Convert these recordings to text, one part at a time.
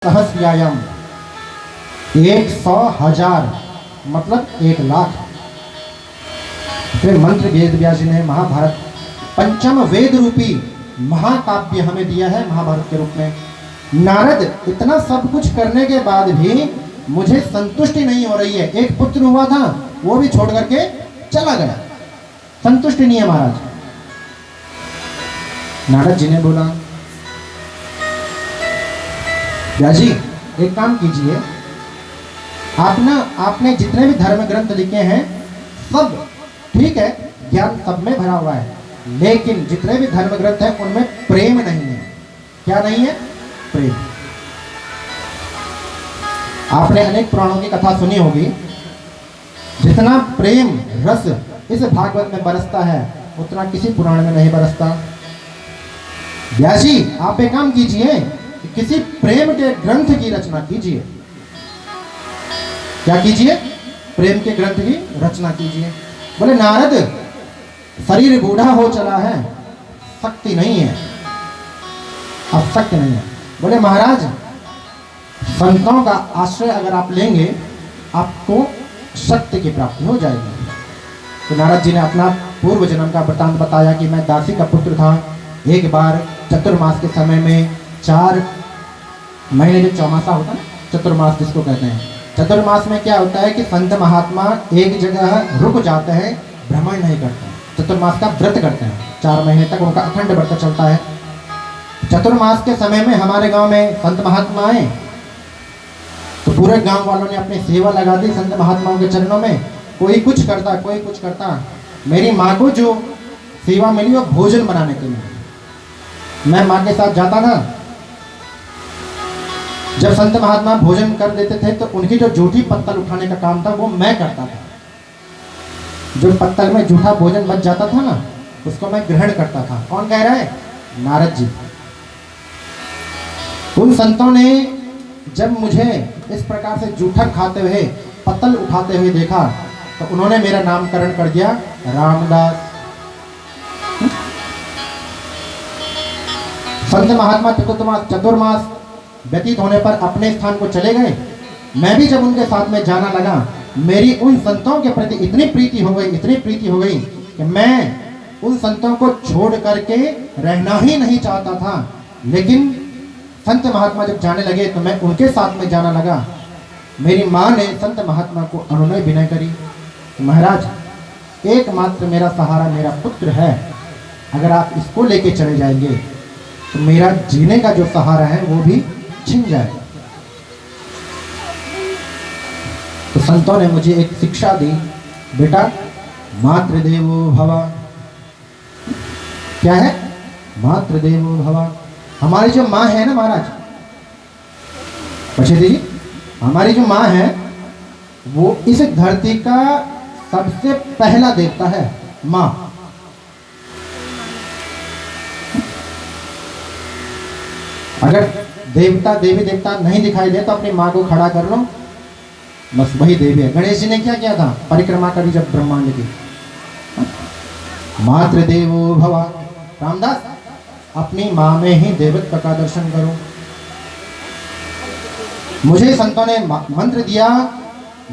सहस्यायम 100,000 मतलब 1,00,000। फिर मंत्र वेद व्यास जी ने महाभारत पंचम वेद रूपी महाकाव्य हमें दिया है महाभारत के रूप में। नारद इतना सब कुछ करने के बाद भी मुझे संतुष्टि नहीं हो रही है। एक पुत्र हुआ था वो भी छोड़ करके चला गया, संतुष्टि नहीं है महाराज। नारद जी ने बोला व्यास जी एक काम कीजिए, आपने जितने भी धर्म ग्रंथ लिखे हैं सब ठीक है, ज्ञान सब में भरा हुआ है, लेकिन जितने भी धर्म ग्रंथ हैं उनमें प्रेम नहीं है। क्या नहीं है? प्रेम। आपने अनेक पुराणों की कथा सुनी होगी, जितना प्रेम रस इस भागवत में बरसता है उतना किसी पुराण में नहीं बरसता। व्यास जी आप एक काम कीजिए, किसी प्रेम के ग्रंथ की रचना कीजिए। क्या कीजिए? प्रेम के ग्रंथ की रचना कीजिए। बोले नारद शरीर बूढ़ा हो चला है, शक्ति नहीं है, अब शक्ति नहीं है। बोले महाराज संतों का आश्रय अगर आप लेंगे आपको शक्ति की प्राप्ति हो जाएगी। तो नारद जी ने अपना पूर्व जन्म का वृतांत बताया कि मैं दासी का पुत्र था। एक बार चतुर्मास के समय में 4 महीने जो चौमासा होता है, चतुर्मास जिसको कहते हैं, चतुर्मास में क्या होता है कि संत महात्मा एक जगह रुक जाते हैं, भ्रमण नहीं करते हैं, चतुर्मास का व्रत करते हैं। 4 महीने तक उनका अखंड व्रत चलता है। चतुर्मास के समय में हमारे गांव में संत महात्मा आए तो पूरे गांव वालों ने अपनी सेवा लगा दी संत महात्माओं के चरणों में। कोई कुछ करता, कोई कुछ करता। मेरी माँ को जो सेवा मिली वो भोजन बनाने के लिए, मैं माँ के साथ जाता था। जब संत महात्मा भोजन कर देते थे तो उनकी जो जूठी पत्तल उठाने का काम था वो मैं करता था। जो पत्तल में जूठा भोजन बच जाता था ना उसको मैं ग्रहण करता था। कौन कह रहा है? नारद जी। उन संतों ने जब मुझे इस प्रकार से जूठा खाते हुए, पत्तल उठाते हुए देखा तो उन्होंने मेरा नामकरण कर दिया रामदास। संत महात्मा चतुर्मास व्यतीत होने पर अपने स्थान को चले गए। मैं भी जब उनके साथ में जाना लगा, मेरी उन संतों के प्रति इतनी प्रीति हो गई कि मैं उन संतों को छोड़ करके रहना ही नहीं चाहता था। लेकिन संत महात्मा जब जाने लगे तो मैं उनके साथ में जाना लगा। मेरी माँ ने संत महात्मा को अनुनय विनय करी, महाराज एकमात्र मेरा सहारा मेरा पुत्र है, अगर आप इसको लेके चले जाएंगे तो मेरा जीने का जो सहारा है वो भी छिन जाएगा। तो संतों ने मुझे एक शिक्षा दी, बेटा मातृदेवो भव। क्या है? मातृदेवो भव। हमारी जो माँ है ना महाराज, पछेदी जी, हमारी जो माँ है वो इस धरती का सबसे पहला देवता है माँ। अगर देवता देवी देवता नहीं दिखाई दे तो अपनी माँ को खड़ा कर लो, बस वही देवी है। गणेश जी ने क्या किया था? परिक्रमा करी जब ब्रह्मांड की। मातृदेवो भव। रामदास अपनी माँ में ही देवत्व का दर्शन करो। मुझे संतों ने मंत्र दिया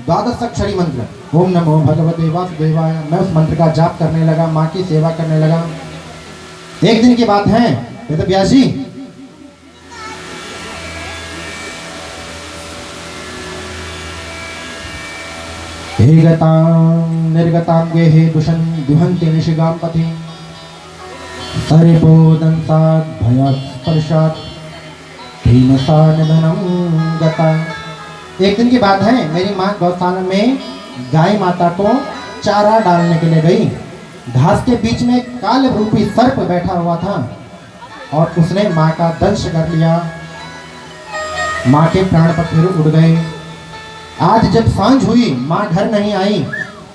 12 अक्षरी मंत्र, ओम नमो भगवते वासुदेवाय। मैं उस मंत्र का जाप करने लगा, माँ की सेवा करने लगा। एक दिन की बात है, वेद व्यास जी निर्गतां गेहे दुषन् दुहन्ति निशिगां पथि सरिपोदंसात् भयात् स्पर्शात् भीमसा निधनं गता। एक दिन की बात है, मेरी माँ गौशाला में गाय माता को चारा डालने के लिए गई। घास के बीच में काल रूपी सर्प बैठा हुआ था और उसने माँ का दंश कर लिया। माँ के प्राण पखेरु उड़ गए। आज जब सांझ हुई, माँ घर नहीं आई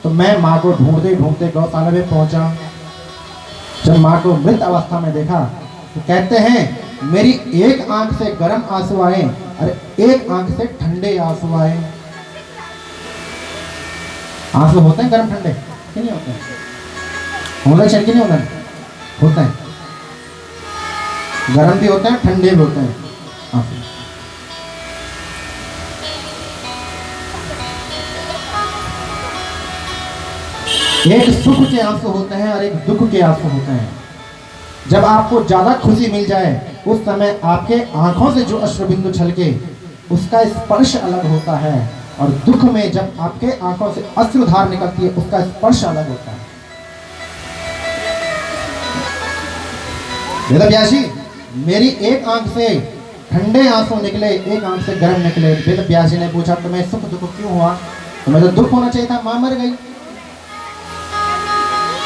तो मैं माँ को ढूंढते ढूंढते गौशाला में पहुंचा। जब माँ को मृत अवस्था में देखा तो कहते हैं मेरी एक आंख से गर्म आंसू आए, अरे एक आंख से ठंडे आंसू आए। आंसू होते हैं गर्म ठंडे कि नहीं होते हैं? होना चाहिए कि नहीं होना? होते हैं, गर्म भी होते हैं ठंडे भी होते हैं आंसू। एक सुख के आंसू होते हैं और एक दुख के आंसू होते हैं। जब आपको ज्यादा खुशी मिल जाए उस समय आपके आंखों से जो अश्रुबिंदु छलके उसका स्पर्श अलग होता है, और दुख में जब आपके आंखों से अश्रुधार निकलती है उसका स्पर्श अलग होता है। वेदव्यासी, मेरी एक आंख से ठंडे आंसू निकले, एक आंख से गर्म निकले। वेदव्यासी ने पूछा तुम्हें सुख दुख क्यों हुआ? तुम्हें तो दुख होना चाहिए था, मां मर गई।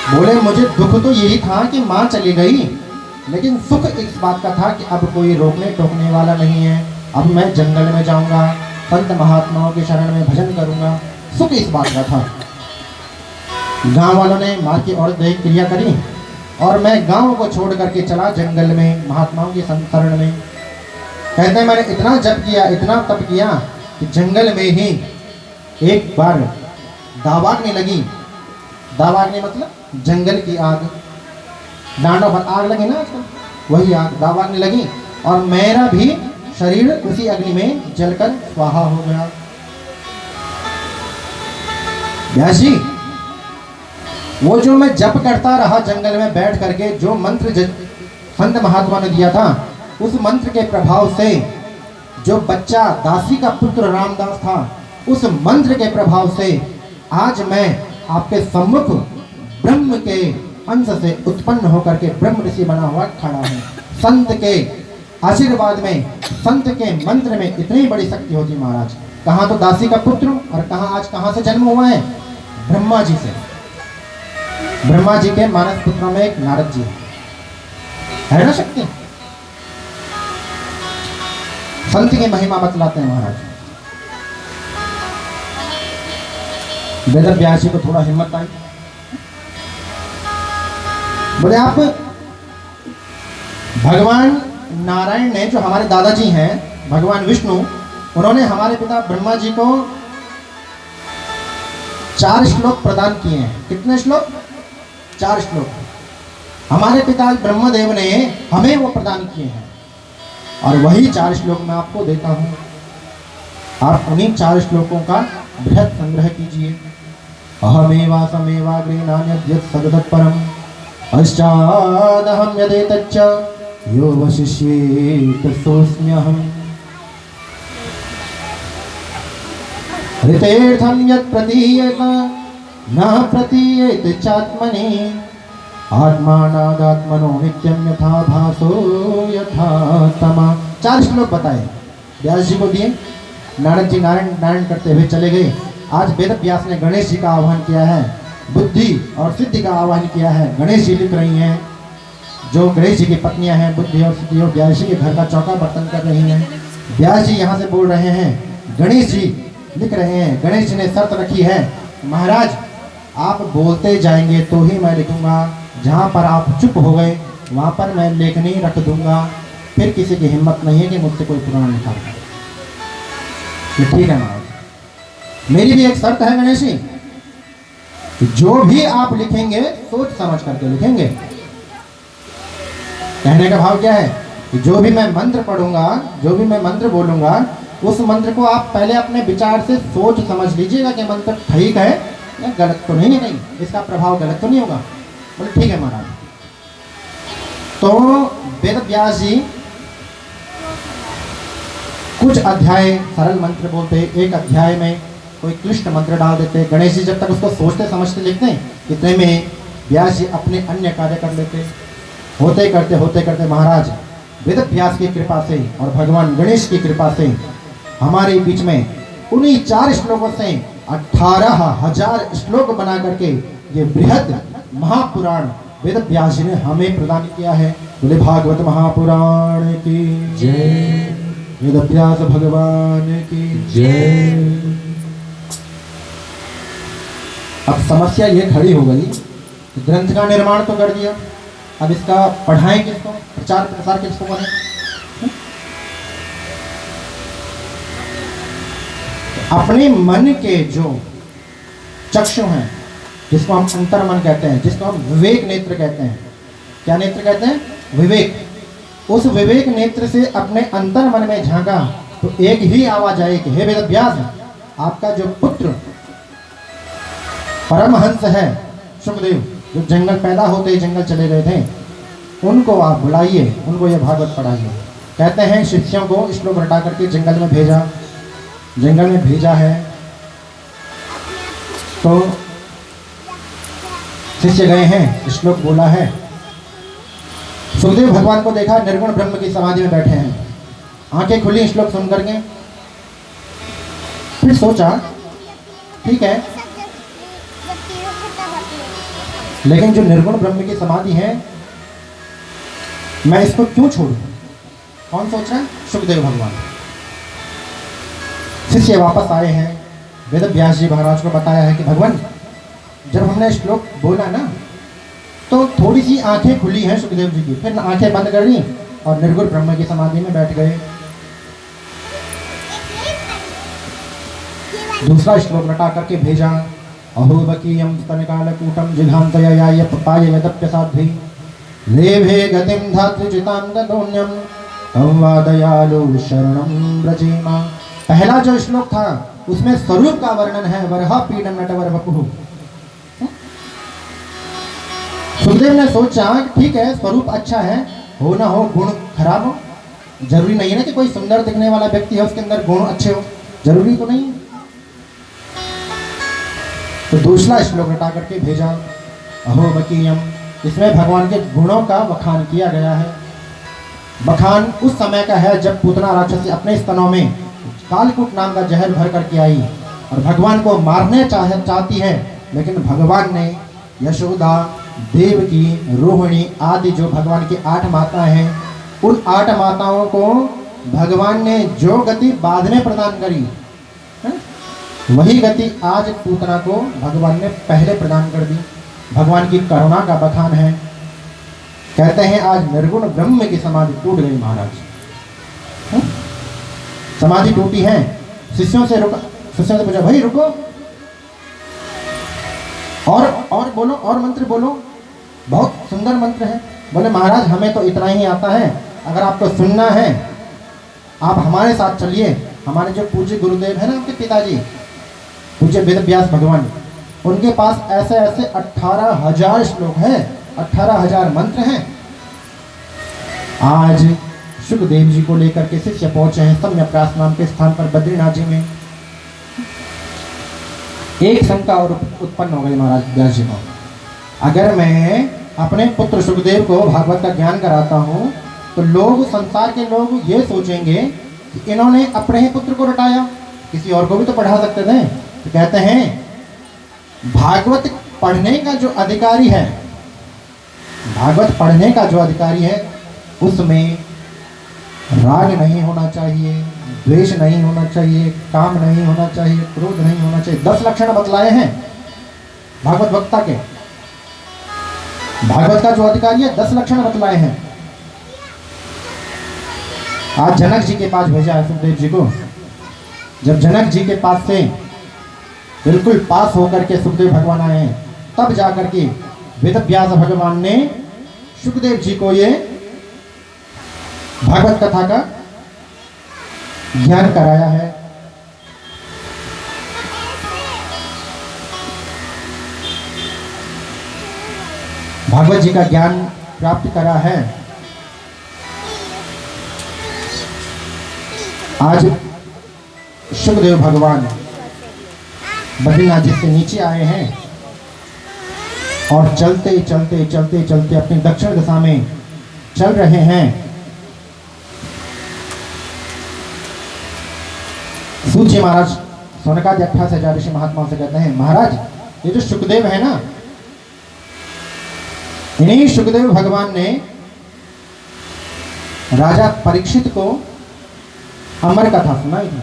बोले मुझे दुख तो यही था कि मां चली गई, लेकिन सुख इस बात का था कि अब कोई रोकने टोकने वाला नहीं है, अब मैं जंगल में जाऊंगा, संत महात्माओं के शरण में भजन करूंगा। सुख इस बात का था। गांव वालों ने मां की और देह क्रिया करी और मैं गांव को छोड़ करके चला जंगल में महात्माओं की शरण में। कहते हैं मैंने इतना जप किया, इतना तप किया कि जंगल में ही एक बार दावाग्नि लगी। दावाग्नि मतलब जंगल की आग, डांडों पर आग लगी ना आजकल, वही आग दावाग्नि लगी और मेरा भी शरीर उसी अग्नि में जलकर स्वाहा हो गया। व्यास जी, वो जो मैं जप करता रहा जंगल में बैठ करके, जो मंत्र संत महात्मा ने दिया था, उस मंत्र के प्रभाव से जो बच्चा दासी का पुत्र रामदास था, उस मंत्र के प्रभाव से आज मैं आपके सम्मुख ब्रह्म के अंश से उत्पन्न होकर के ब्रह्म ऋषि बना हुआ खड़ा हूँ। संत के आशीर्वाद में, संत के मंत्र में इतनी बड़ी शक्ति होती महाराज। कहाँ तो दासी का पुत्र और कहाँ से जन्म हुआ है? ब्रह्मा जी से। ब्रह्मा जी के मानस पुत्रों में एक नारद जी है ना शक्ति। संत की महिमा बतलाते हैं महाराज। वेदव्यास जी को थोड़ा हिम्मत आई, बोले आप भगवान नारायण ने, जो हमारे दादाजी हैं भगवान विष्णु, उन्होंने हमारे पिता ब्रह्मा जी को 4 श्लोक प्रदान किए हैं। कितने श्लोक? 4 श्लोक हमारे पिता ब्रह्मदेव ने हमें वो प्रदान किए हैं, और वही 4 श्लोक मैं आपको देता हूं। आप उन्हीं 4 श्लोकों का बृहद संग्रह कीजिए। अहमेवा समेवाग्रे नान्यद्यत् सदतत्परम् पश्चादहं यदेतच्च यो वशिष्येत सोऽस्म्यहम्। ऋतेर्थं यत् प्रतीयेत न प्रतीयेत चात्मनि आत्मानादात्मनो नित्यं यथा भासो यथा तमा। 4 श्लोक बताए, व्यास जी को दिए। नारद जी नारायण करते हुए चले गए। आज वेद व्यास ने गणेश जी का आह्वान किया है, बुद्धि और सिद्धि का आह्वान किया है। गणेश जी लिख रही हैं, जो गणेश जी की पत्नियां हैं बुद्धि और सिद्धि, और व्यास जी के घर का चौका बर्तन कर रही हैं। व्यास जी यहाँ से बोल रहे हैं, गणेश जी लिख रहे हैं। गणेश जी ने शर्त रखी है, महाराज आप बोलते जाएंगे तो ही मैं लिखूंगा, जहाँ पर आप चुप हो गए वहाँ पर मैं लेखनी रख दूंगा, फिर किसी की हिम्मत नहीं है कि मुझसे कोई पुराण निकाल। ठीक है महाराज, मेरी भी एक शर्त है गणेश जी, जो भी आप लिखेंगे सोच समझ करके लिखेंगे। कहने का भाव क्या है कि जो भी मैं मंत्र पढ़ूंगा, जो भी मैं मंत्र बोलूंगा, उस मंत्र को आप पहले अपने विचार से सोच समझ लीजिएगा कि मंत्र ठीक है या गलत तो नहीं है, कहीं इसका प्रभाव गलत तो नहीं होगा। बोले ठीक है महाराज। तो वेद व्यास जी कुछ अध्याय सरल मंत्र बोलते, एक अध्याय में कोई क्लिष्ट मंत्र डाल देते। गणेश जी जब तक उसको सोचते समझते लिखते, इतने में व्यास जी अपने अन्य कार्य कर लेते। होते करते महाराज वेद व्यास की कृपा से और भगवान गणेश की कृपा से हमारे बीच में उन्हीं 4 श्लोकों से 18,000 श्लोक बना करके ये बृहद महापुराण वेद व्यास जी ने हमें प्रदान किया है। बोले भागवत महापुराण की जय, वेद व्यास भगवान की जय। अब समस्या ये खड़ी हो गई, ग्रंथ का निर्माण तो कर दिया, अब इसका पढ़ाएं किसको, प्रचार प्रसार किसको करें? अपने मन के जो चक्षु हैं, जिसको हम अंतर मन कहते हैं, जिसको हम विवेक नेत्र कहते हैं। क्या नेत्र कहते हैं? विवेक। उस विवेक नेत्र से अपने अंतर मन में झांका तो एक ही आवाज आई कि हे वेद व्यास, आपका जो पुत्र परमहंस है सुखदेव जो जंगल पैदा होते ही जंगल चले गए थे, उनको आप बुलाइए, उनको ये भागवत पढ़ाइए। कहते हैं शिष्यों को श्लोक रटा करके जंगल में भेजा, जंगल में भेजा है तो शिष्य गए हैं, श्लोक बोला है। सुखदेव भगवान को देखा निर्गुण ब्रह्म की समाधि में बैठे हैं, आंखें खुली श्लोक सुन करके। फिर सोचा ठीक है, लेकिन जो निर्गुण ब्रह्म की समाधि है मैं इसको क्यों छोड़ूं? कौन सोच रहा है? सुखदेव भगवान। शिष्य वापस आए हैं, वेद व्यास जी महाराज को बताया है कि भगवान जब हमने श्लोक बोला ना तो थोड़ी सी आंखें खुली हैं सुखदेव जी की, फिर आंखें बंद कर ली और निर्गुण ब्रह्म की समाधि में बैठ गए। दूसरा श्लोक रटा करके भेजा, अहोबकीयम स्तनकालकूटम जिघांतया यपाय यदप्यसाध्वी लेभे गतिम धात्रिचितां तदोन्यम तम वा दयालु शरणं व्रजेमा। पहला जो श्लोक था उसमें स्वरूप का वर्णन है, वरहा पीडम नटवर वपुः। सुखदेव ने सोचा ठीक है स्वरूप अच्छा है, हो ना हो गुण खराब हो, जरूरी नहीं है ना कि कोई सुंदर दिखने वाला व्यक्ति है उसके अंदर गुण अच्छे हो, जरूरी तो नहीं। तो दूसरा श्लोक रटा करके भेजा, अहोबकीयम, इसमें भगवान के गुणों का बखान किया गया है। बखान उस समय का है जब पूतना राक्षसी अपने स्तनों में कालकूट नाम का जहर भर करके आई और भगवान को मारने चाहती है, लेकिन भगवान ने यशोदा, देवकी, रोहिणी आदि जो भगवान की 8 माताएं हैं, उन 8 माताओं को भगवान ने जो गति बाद में प्रदान करी है? वही गति आज पूतना को भगवान ने पहले प्रदान कर दी। भगवान की करुणा का बखान है। कहते हैं आज निर्गुण ब्रह्म की समाधि टूट गई महाराज, समाधि टूटी है। शिष्यों से पूछा भाई रुको और बोलो, और मंत्र बोलो, बहुत सुंदर मंत्र है। बोले महाराज हमें तो इतना ही आता है, अगर आपको सुनना है आप हमारे साथ चलिए। हमारे जो पूज्य गुरुदेव है ना, आपके पिताजी पूज्य वेद व्यास भगवान, उनके पास ऐसे ऐसे 18,000 श्लोक हैं, 18,000 मंत्र हैं। आज सुखदेव जी को लेकर के शिष्य पहुंचे हैं सम्यप्रास नाम के स्थान पर बद्रीनाथ जी में। एक शंका और उत्पन्न हो गई महाराज व्यास जी को, अगर मैं अपने पुत्र सुखदेव को भागवत का ज्ञान कराता हूँ तो लोग, संसार के लोग ये सोचेंगे कि इन्होंने अपने ही पुत्र को रटाया, किसी और को भी तो पढ़ा सकते थे। तो कहते हैं भागवत पढ़ने का जो अधिकारी है, भागवत पढ़ने का जो अधिकारी है उसमें राग नहीं होना चाहिए, द्वेष नहीं होना चाहिए, काम नहीं होना चाहिए, क्रोध नहीं होना चाहिए। 10 लक्षण बतलाए हैं भागवत वक्ता के, भागवत का जो अधिकारी है 10 लक्षण बतलाए हैं। आज जनक जी के पास भेजा है सुखदेव जी को। जब जनक जी के पास से बिल्कुल पास होकर के सुखदेव भगवान आए हैं, तब जाकर के वेद व्यास भगवान ने सुखदेव जी को ये भागवत कथा का ज्ञान कराया है। भागवत जी का ज्ञान प्राप्त करा है। आज सुखदेव भगवान बद्रीनाथ जी से नीचे आए हैं और चलते चलते चलते चलते अपनी दक्षिण दिशा में चल रहे हैं। सूत जी महाराज सोनकादि 28,000 ऋषि महात्माओं से कहते हैं, महाराज ये जो सुखदेव है ना, इन्हीं सुखदेव भगवान ने राजा परीक्षित को अमर कथा सुनाई थी।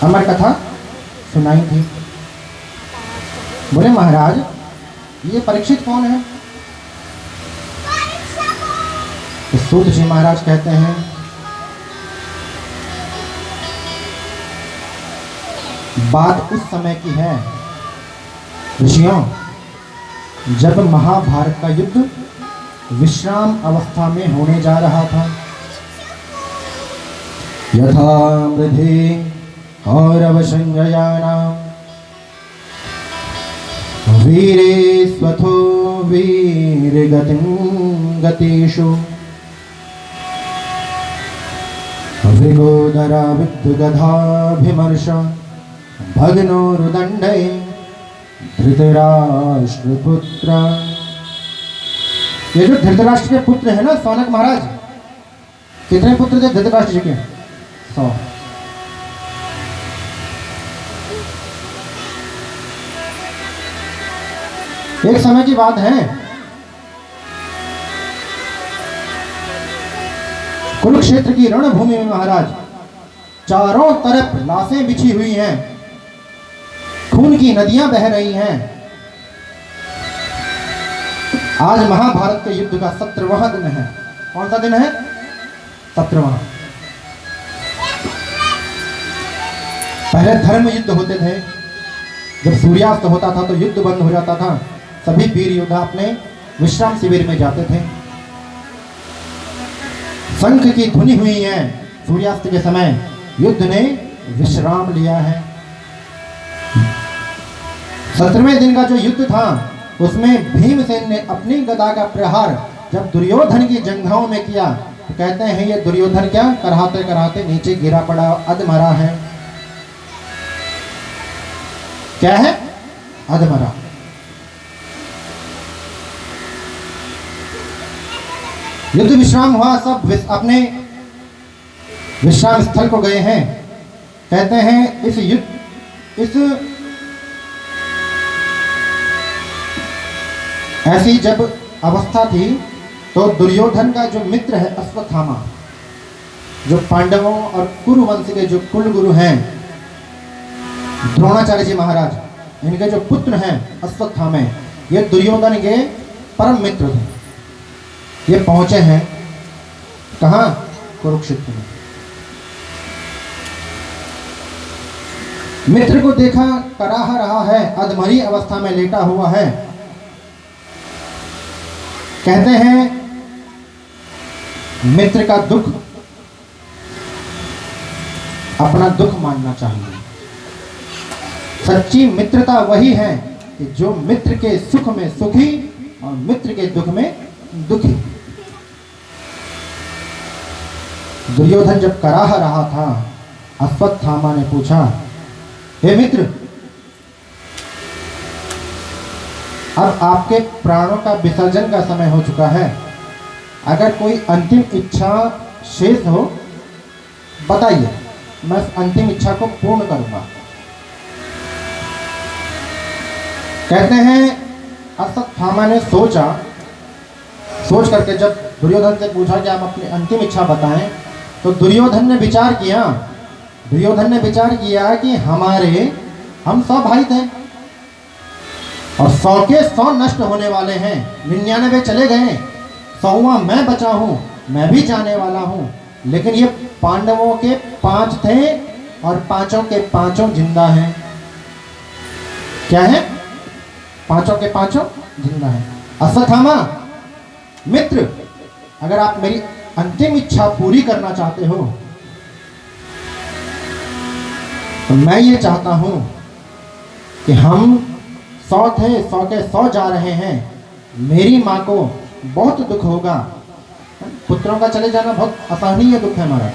अमर कथा सुनाई थी। बोले महाराज ये परीक्षित कौन है? तो सूत जी महाराज कहते हैं, बात उस समय की है ऋषियों, जब महाभारत का युद्ध विश्राम अवस्था में होने जा रहा था। यथा मृधे कौरव संजयानां वीरे स्वथो वीरगतिं गतेषु मृगोदरा विद्युगधाभिमर्श भग्नोरुदण्डै धृतराष्ट्रपुत्र। ये जो धृतराष्ट्र के पुत्र है ना सौनक महाराज, कितने पुत्र थे धृतराष्ट्र जी के? 100। एक समय की बात है, कुरुक्षेत्र की रणभूमि में महाराज चारों तरफ लाशें बिछी हुई हैं, खून की नदियां बह रही हैं। आज महाभारत के युद्ध का 17वां दिन है। कौन सा दिन है? 17वां। पहले धर्म युद्ध होते थे, जब सूर्यास्त होता था तो युद्ध बंद हो जाता था, सभी वीर योद्धा अपने विश्राम शिविर में जाते थे। शंख की ध्वनि हुई है, सूर्यास्त के समय युद्ध ने विश्राम लिया है। 17वें दिन का जो युद्ध था उसमें भीमसेन ने अपनी गदा का प्रहार जब दुर्योधन की जंघाओं में किया तो कहते हैं ये दुर्योधन क्या कराहते कराहते नीचे गिरा पड़ा, अधमरा है। क्या है? अधमरा। युद्ध विश्राम हुआ, सब अपने विश्राम स्थल को गए हैं। कहते हैं इस युद्ध ऐसी जब अवस्था थी तो दुर्योधन का जो मित्र है अश्वत्थामा, जो पांडवों और कुरु वंश के जो कुल गुरु हैं द्रोणाचार्य जी महाराज, इनके जो पुत्र हैं अश्वत्थामा, ये दुर्योधन के परम मित्र थे। ये पहुंचे हैं कहां? कुरुक्षेत्र में। मित्र को देखा कराह रहा है, अधमरी अवस्था में लेटा हुआ है। कहते हैं मित्र का दुख अपना दुख मानना चाहिए। सच्ची मित्रता वही है कि जो मित्र के सुख में सुखी और मित्र के दुख में दुखी। दुर्योधन जब कराह रहा था, अश्वत्थामा ने पूछा, हे मित्र, अब आपके प्राणों का विसर्जन का समय हो चुका है, अगर कोई अंतिम इच्छा शेष हो बताइए, मैं उस अंतिम इच्छा को पूर्ण करूंगा। कहते हैं अश्वत्थामा ने सोच करके जब दुर्योधन से पूछा कि आप अपनी अंतिम इच्छा बताएं, तो दुर्योधन ने विचार किया कि हम 100 भाई थे और 100 के 100 नष्ट होने वाले हैं, 99 चले गए, 100वां मैं बचा हूं, मैं भी जाने वाला हूं। लेकिन ये पांडवों के 5 थे और 5 के 5 जिंदा हैं। क्या है? 5 के 5 जिंदा हैं। अश्वत्थामा मित्र, अगर आप मेरी अंतिम इच्छा पूरी करना चाहते हो तो मैं ये चाहता हूं कि हम 100 थे, 100 के 100 जा रहे हैं। मेरी मां को बहुत दुख होगा, पुत्रों का चले जाना बहुत असहनीय दुख है महाराज।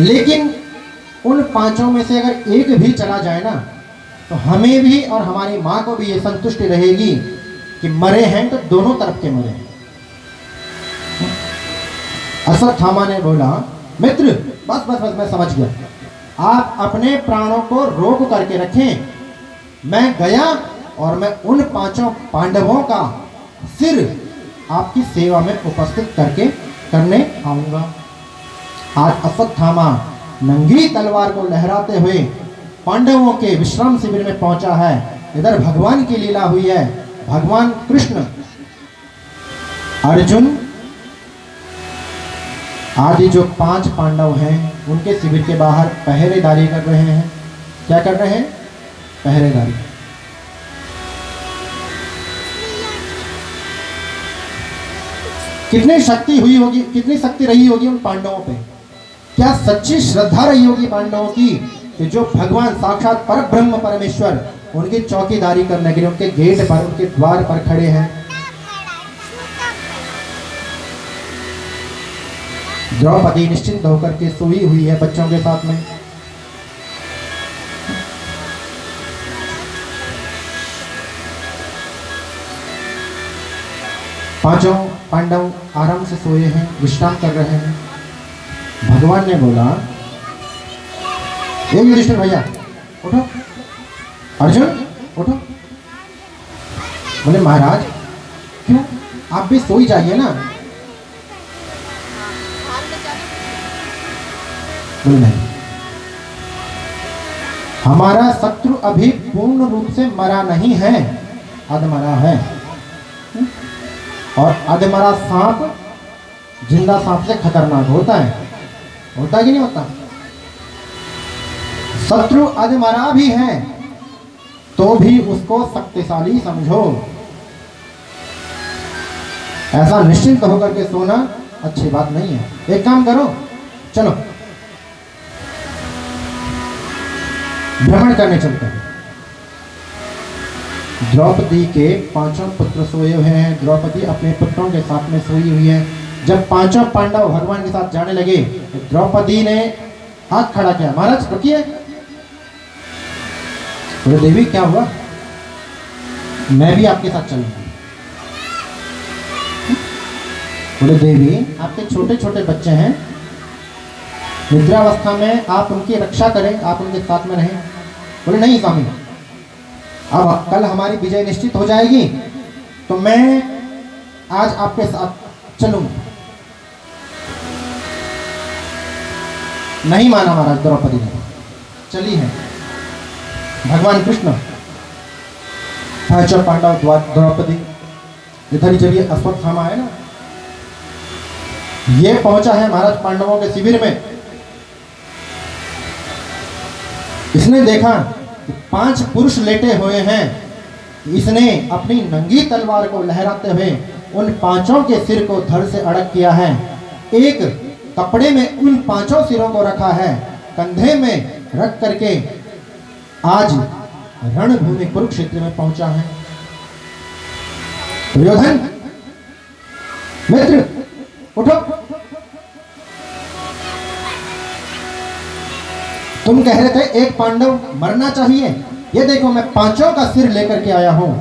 लेकिन उन 5 में से अगर एक भी चला जाए ना तो हमें भी और हमारी मां को भी ये संतुष्टि रहेगी कि मरे हैं तो दोनों तरफ के मरे हैं। अश्वत्थामा ने बोला, मित्र बस मैं समझ गया, आप अपने प्राणों को रोक करके रखें, मैं गया और मैं उन 5 पांडवों का सिर आपकी सेवा में उपस्थित करने आऊंगा। आज अश्वत्थामा नंगी तलवार को लहराते हुए पांडवों के विश्राम शिविर में पहुंचा है। इधर भगवान की लीला हुई है। भगवान कृष्ण, अर्जुन आदि जो 5 पांडव हैं उनके शिविर के बाहर पहरेदारी कर रहे हैं। क्या कर रहे हैं? पहरेदारी। कितनी शक्ति हुई होगी, कितनी शक्ति रही होगी उन पांडवों पे। क्या सच्ची श्रद्धा रही होगी पांडवों की कि जो भगवान साक्षात पर ब्रह्म परमेश्वर उनकी चौकीदारी करने के लिए उनके गेट पर, उनके द्वार पर खड़े हैं। द्रौपदी निश्चिंत होकर के सोई हुई है बच्चों के साथ में। पांचों पांडव आराम से सोए हैं, विश्राम कर रहे हैं। भगवान ने बोला, ए युधिष्ठिर भैया उठो, अर्जुन उठो। बोले महाराज क्यों, आप भी सो ही जाइए ना। बोले नहीं, हमारा शत्रु अभी पूर्ण रूप से मरा नहीं है, अधमरा है। और अधमरा सांप जिंदा सांप से खतरनाक होता है, होता कि नहीं होता। शत्रु अधमरा भी है तो भी उसको शक्तिशाली समझो। ऐसा निश्चिंत होकर के सोना अच्छी बात नहीं है। एक काम करो, चलो भ्रमण करने चलते हैं। द्रौपदी के पांचों पुत्र सोए हुए हैं, द्रौपदी अपने पुत्रों के साथ में सोई हुई है। जब पांचों पांडव भगवान के साथ जाने लगे तो द्रौपदी ने हाथ खड़ा किया, महाराज रुकिए। बोले देवी क्या हुआ, मैं भी आपके साथ चलूंगा। बोले देवी आपके छोटे छोटे बच्चे हैं, निद्रावस्था में आप उनकी रक्षा करें, आप उनके साथ में रहें। बोले नहीं स्वामी, अब कल हमारी विजय निश्चित हो जाएगी तो मैं आज आपके साथ चलूंगा। नहीं माना महाराज द्रौपदी ने, चली है। भगवान कृष्ण, पांचों पांडव, द्रौपदी, इधर जब ये अश्वत्थामा है ना, ये पहुंचा है महाराज पांडवों के शिविर में। इसने देखा कि 5 पुरुष लेटे हुए हैं। इसने अपनी नंगी तलवार को लहराते हुए उन 5 के सिर को धड़ से अड़क किया है। एक कपड़े में उन 5 सिरों को रखा है, कंधे में रख करके आज रणभूमि कुरुक्षेत्र में पहुंचा है। दुर्योधन मित्र उठो, तुम कह रहे थे एक पांडव मरना चाहिए, ये देखो मैं 5 का सिर लेकर के आया हूं।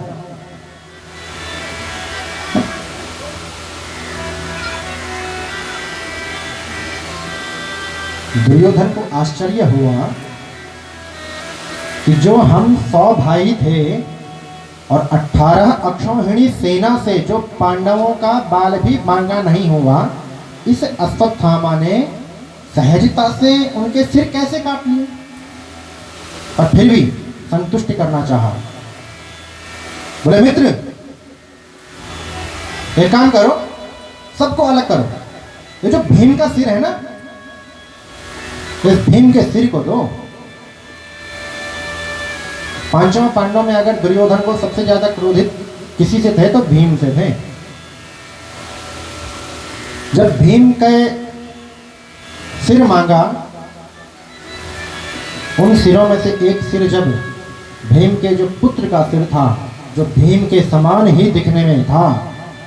दुर्योधन को आश्चर्य हुआ कि जो हम 100 भाई थे और 18 अक्षौहिणी सेना से जो पांडवों का बाल भी मांगा नहीं हुआ, इस अश्वत्थामा ने सहजता से उनके सिर कैसे काट लिए और फिर भी संतुष्टि करना चाहा। बोले मित्र एक काम करो, सबको अलग करो। ये जो भीम का सिर है ना, इस भीम के सिर को दो। 5 पांडवों में अगर दुर्योधन को सबसे ज्यादा क्रोधित किसी से थे तो भीम से थे। जब भीम के सिर मांगा, उन सिरों में से एक सिर जब भीम के जो पुत्र का सिर था, जो भीम के समान ही दिखने में था,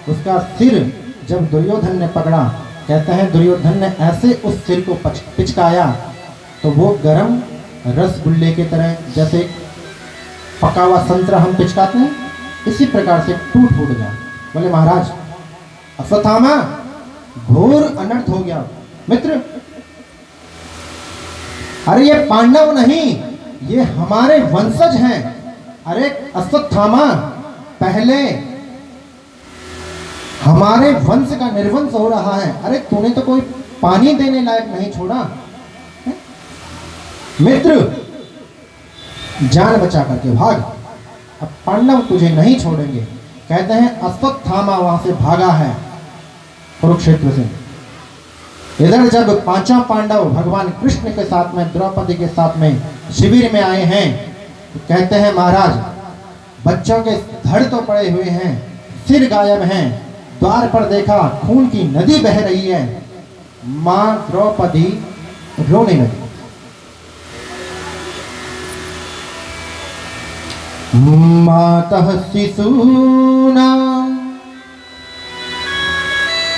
उसका सिर जब दुर्योधन ने पकड़ा, कहते हैं दुर्योधन ने ऐसे उस सिर को पिचकाया तो वो गरम रसगुल्ले की तरह, जैसे पका हुआ संतरा हम पिचकाते हैं, इसी प्रकार से टूट गया। बोले महाराज अश्वत्थामा घोर अनर्थ हो गया। मित्र अरे ये पांडव नहीं, ये हमारे वंशज हैं। अरे अश्वत्थामा पहले हमारे वंश का निर्वंश हो रहा है। अरे तूने तो कोई पानी देने लायक नहीं छोड़ा है? मित्र जान बचा करके भाग, अब पांडव तुझे नहीं छोड़ेंगे। कहते हैं अश्वत्थामा वहां से भागा है कुरुक्षेत्र से। इधर जब 5 पांडव भगवान कृष्ण के साथ में, द्रौपदी के साथ में शिविर में आए हैं तो कहते हैं महाराज बच्चों के धड़ तो पड़े हुए हैं, सिर गायब हैं। द्वार पर देखा खून की नदी बह रही है। मां द्रौपदी रोने लगे। मातः शिशूनां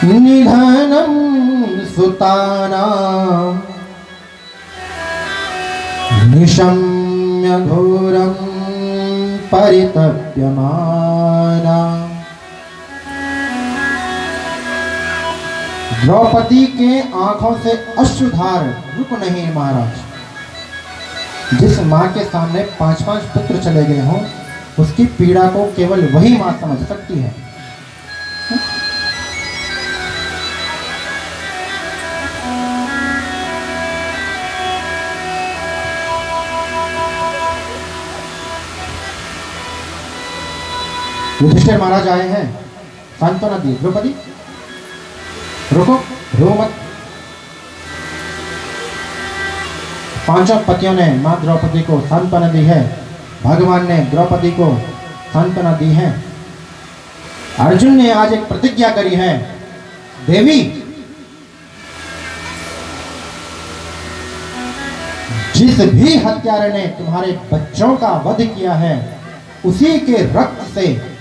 निधनं सुतानां निशम्य घोरं परितप्यमाना। द्रौपदी के आंखों से अश्रुधार रुक नहीं महाराज। जिस मां के सामने 5-5 पुत्र चले गए हों, उसकी पीड़ा को केवल वही मां समझ सकती है। युधिष्ठिर महाराज आए हैं, सांत्वना दी, द्रौपदी रुको, रो मत। 5 पतियों ने मां द्रौपदी को सांत्वना दी है, भगवान ने द्रौपदी को सांत्वना दी है। अर्जुन ने आज एक प्रतिज्ञा करी है, देवी जिस भी हत्यारे ने तुम्हारे बच्चों का वध किया है, उसी के रक्त से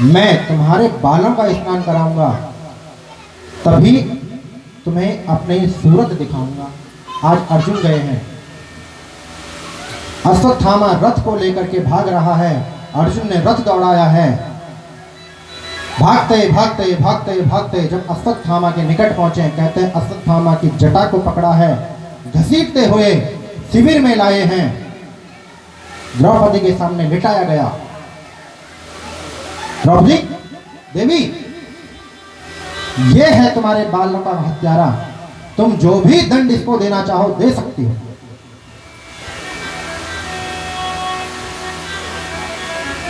मैं तुम्हारे बालों का स्नान कराऊंगा, तभी तुम्हें अपनी सूरत दिखाऊंगा। आज अर्जुन गए हैं, अश्वत्थामा रथ को लेकर के भाग रहा है। अर्जुन ने रथ दौड़ाया है। भागते भागते भागते भागते जब अश्वत्थामा के निकट पहुंचे, कहते हैं अश्वत्थामा की जटा को पकड़ा है, घसीटते हुए शिविर में लाए हैं, द्रौपदी के सामने लिटाया गया। द्रौपदी देवी, ये है तुम्हारे बालों का हत्यारा, तुम जो भी दंड इसको देना चाहो दे सकती हो।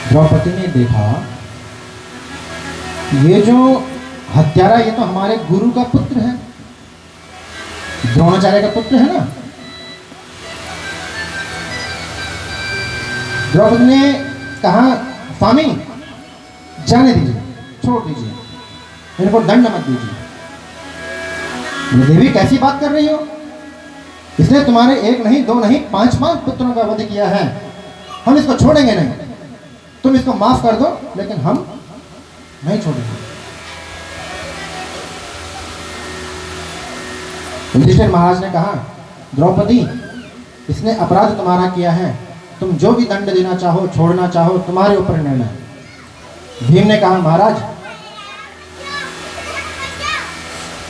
द्रौपदी ने देखा, ये जो हत्यारा ये तो हमारे गुरु का पुत्र है, द्रोणाचार्य का पुत्र है ना। द्रौपदी ने कहा, स्वामी जाने दीजिए, छोड़ दीजिए, इनको दंड मत दीजिए। देवी कैसी बात कर रही हो, इसने तुम्हारे 1 नहीं 2 नहीं 5-5 पुत्रों का वध किया है, हम इसको छोड़ेंगे नहीं। तुम इसको माफ कर दो, लेकिन हम नहीं छोड़ेंगे। युधिष्ठिर महाराज ने कहा, द्रौपदी इसने अपराध तुम्हारा किया है, तुम जो भी दंड देना चाहो, छोड़ना चाहो, तुम्हारे ऊपर निर्णय। भीम ने कहा, महाराज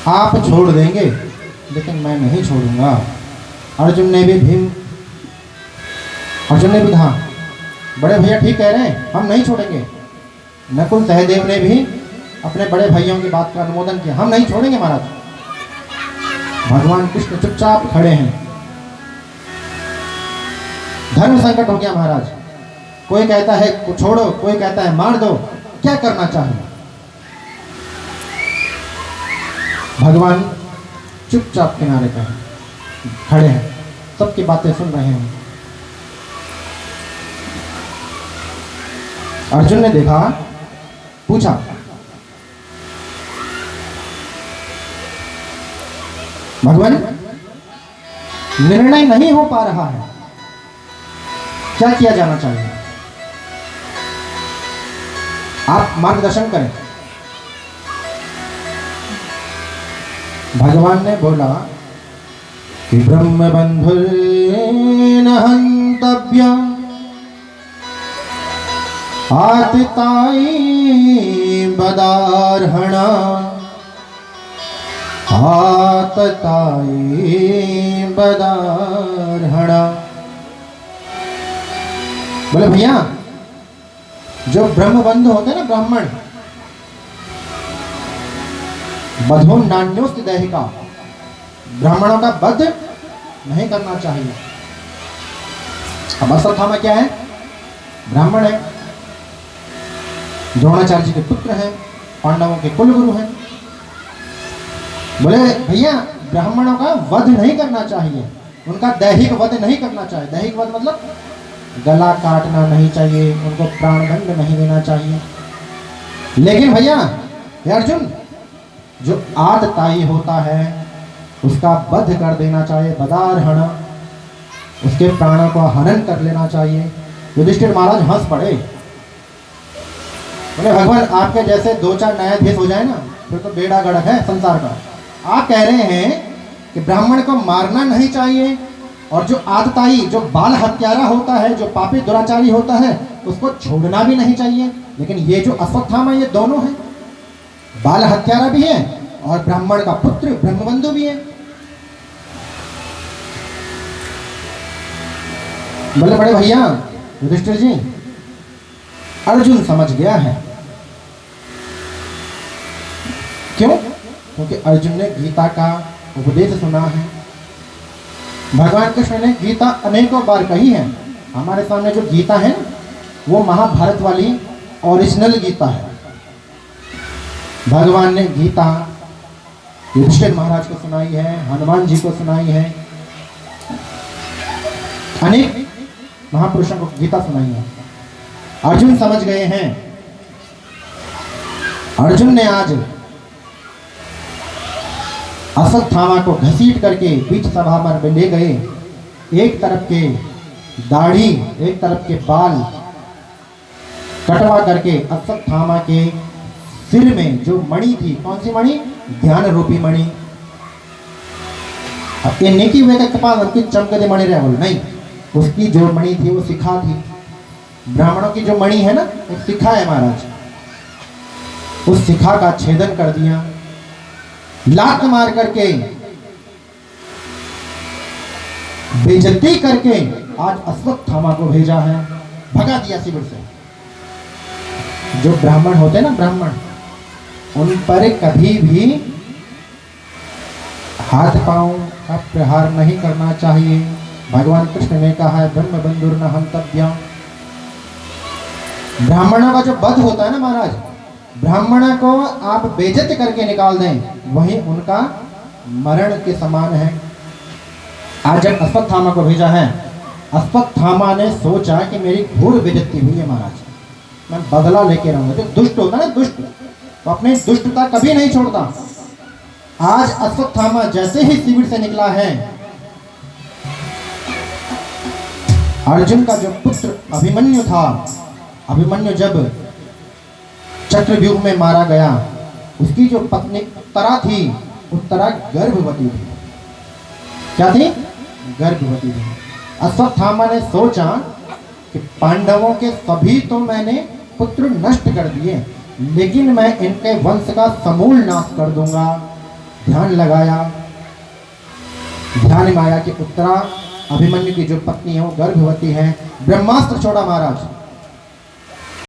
आप छोड़ देंगे, लेकिन मैं नहीं छोड़ूंगा। अर्जुन ने भी कहा, बड़े भैया ठीक कह रहे हैं, हम नहीं छोड़ेंगे। नकुल सहदेव ने भी अपने बड़े भाइयों की बात का अनुमोदन किया, हम नहीं छोड़ेंगे महाराज। भगवान कृष्ण चुपचाप खड़े हैं। धर्म संकट हो गया महाराज, कोई कहता है छोड़ो, कोई कहता है मार दो, क्या करना चाहिए? भगवान चुपचाप किनारे पर खड़े हैं, सबकी बातें सुन रहे हैं। अर्जुन ने देखा, पूछा, भगवान निर्णय नहीं हो पा रहा है, क्या किया जाना चाहिए? आप मार्गदर्शन करें। भगवान ने बोला कि ब्रह्म बंधुर्न हंतव्य आतिताई बदार्हणा आतताई बदार्हणा। बोले भैया, जो ब्रह्मबंधु होते हैं ना, ब्राह्मण, बधो नान्योस्ति दैहिका, ब्राह्मणों का वध नहीं करना चाहिए। अब अश्वत्थामा क्या है? ब्राह्मण है, द्रोणाचार्य जी के पुत्र हैं, पांडवों के कुलगुरु हैं। बोले भैया, ब्राह्मणों का वध नहीं करना चाहिए, उनका दैहिक वध नहीं करना चाहिए। दैहिक वध मतलब गला काटना नहीं चाहिए, उनको प्राणदंड नहीं देना चाहिए। लेकिन भैया, हे अर्जुन, जो आतताई होता है, उसका वध कर देना चाहिए, बदारहण, उसके प्राणों को हनन कर लेना चाहिए। युधिष्ठिर महाराज हंस पड़े, बोले भगवान आपके जैसे 2-4 न्यायाधीश हो जाए ना फिर तो बेड़ा गड़क है संसार का। आप कह रहे हैं कि ब्राह्मण को मारना नहीं चाहिए और जो आतताई, जो बाल हत्यारा होता है, जो पापी दुराचारी होता है, उसको छोड़ना भी नहीं चाहिए। लेकिन ये जो अश्वत्थामा, ये दोनों हैं, बाल हत्यारा भी है और ब्राह्मण का पुत्र ब्रह्मबंधु भी है। बोले बड़े भैया युधिष्ठिर जी, अर्जुन समझ गया है। क्यों? क्योंकि अर्जुन ने गीता का उपदेश सुना है। भगवान कृष्ण ने गीता अनेकों बार कही है। हमारे सामने जो गीता है वो महाभारत वाली ओरिजिनल गीता है। भगवान ने गीता युधिष्ठिर महाराज को सुनाई है, हनुमान जी को सुनाई है, अनेक महापुरुषों को गीता सुनाई है। अर्जुन समझ गए हैं। अर्जुन ने आज अश्वत्थामा को घसीट करके बीच सभा में ले गए। एक तरफ के दाढ़ी, एक तरफ के बाल कटवा करके अश्वत्थामा के सिर में जो मणि थी, कौन सी मणि? ध्यान रूपी मणि। अब ये नहीं कि वे के पास उनकी चमकती मणि रहे, बोल नहीं, उसकी जो मणि थी वो शिखा थी। ब्राह्मणों की जो मणि है ना वो शिखा है महाराज। उस शिखा का छेदन कर दिया, लात मार करके, बेइज्जती करके आज अश्वत्थामा को भेजा है, भगा दिया शिविर से। जो ब्राह्मण होते हैं ना, ब्राह्मण, उन पर कभी भी हाथ पांव का प्रहार नहीं करना चाहिए। भगवान कृष्ण ने कहा है ब्रह्म बंधुर न हंतव्य। ब्राह्मणों का जो वध होता है ना महाराज, ब्राह्मण को आप बेइज्जत करके निकाल दें, वही उनका मरण के समान है। आज जब अश्वत्थामा को भेजा है, अश्वत्थामा ने सोचा कि मेरी घोर बेइज्जती हुई है महाराज, मैं बदला लेके रहूंगा। जो दुष्ट होता है ना, दुष्ट तो अपनी दुष्टता कभी नहीं छोड़ता। आज अश्वत्थामा जैसे ही शिविर से निकला है, अर्जुन का जो पुत्र अभिमन्यु था, अभिमन्यु जब चक्रव्यूह में मारा गया, उसकी जो पत्नी उत्तरा थी, उत्तरा गर्भवती थी। क्या थी? गर्भवती थी। अश्वत्थामा ने सोचा कि पांडवों के सभी तो मैंने पुत्र नष्ट कर दिए, लेकिन मैं इनके वंश का समूल नाश कर दूंगा। ध्यान लगाया, ध्यान में आया कि उत्तरा अभिमन्यु की जो पत्नी है वो गर्भवती है। ब्रह्मास्त्र छोड़ा महाराज,